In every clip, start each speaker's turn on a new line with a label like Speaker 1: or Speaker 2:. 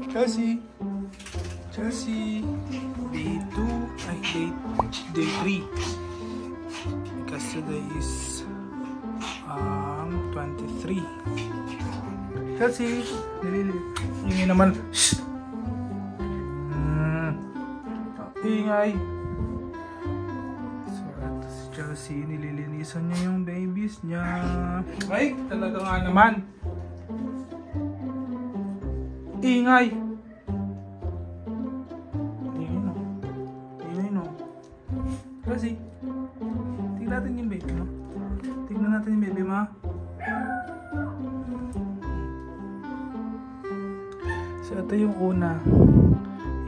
Speaker 1: Chelsea. Chelsea. Day 2. Ay, day 3. Because today is 23. Chelsea. Ingay naman. Shh! Ingay. So, ito si Chelsea. Nililinisan niya yung babies niya. Ay, talaga nga naman. Ingay. Ingay no. Chelsea. Tignan natin yung baby mo. Tignan natin yung baby mo. So, ito yung una.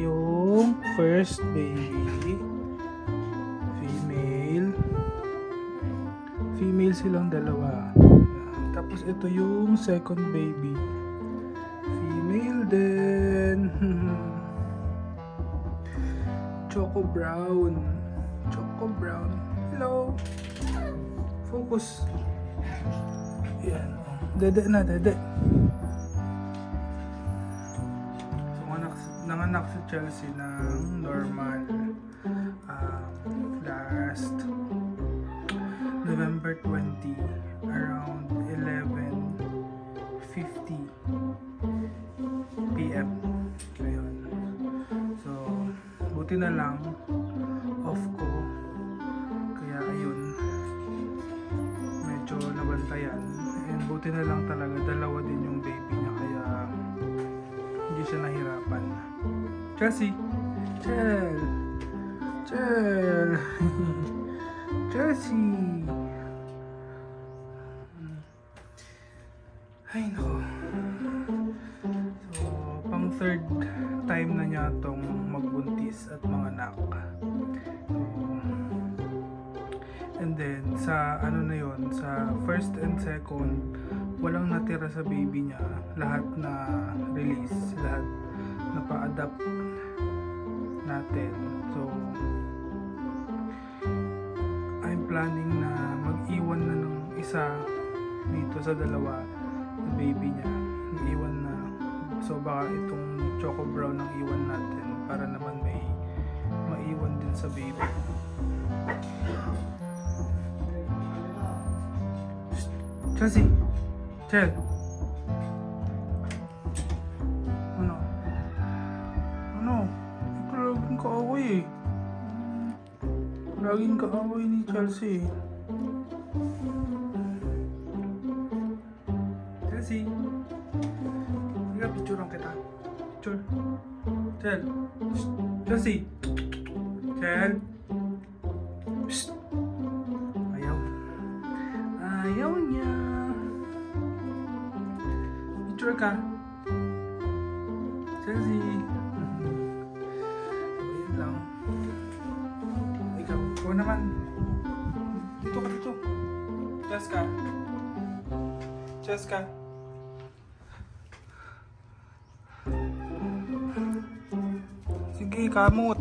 Speaker 1: Yung first baby. Female silang dalawa. Tapos ito yung second baby. Female din. Choco brown. Hello. Focus. Yan. Dede na, dede. Nanganak si Chelsea ng normal last November 20 around 11:50 PM. Ayun. So, buti na lang off ko. Kaya ayun. Medyo nabantayan. And buti na lang talaga dalawa din yung baby niya kaya hindi siya nahirapan. Chelsea! Chelsea! Ay no. So, pang third time na niya itong magbuntis at manganak. So, and then, sa ano na yon, sa first and second, walang natira sa baby niya. Lahat na release, lahat na pa-adapt natin. So, I'm planning na mag-iwan na ng isa dito sa dalawa na baby niya. Mag-iwan na. So, baka itong choco brown ang iwan natin para naman may maiwan din sa baby. Chelsea! Chel! Laging kaaway eh. Laging kaaway ni Chelsea. Chelsea! Higa, picturean kita. Picture. Chel! Chelsea! Chel! Psst! Ayaw. Ayaw niya. Picture ka. Chelsea! Ikaw naman. Dito ka dito. Cheska. Sige, kamot.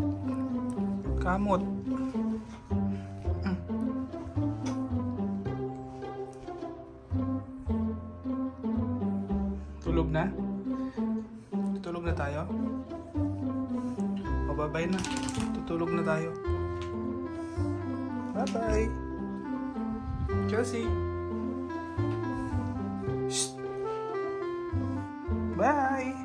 Speaker 1: Tulog na? Tutulog na tayo? O, bye-bye na. Tutulog na tayo. Bye-bye. Chelsea. Shh. Bye.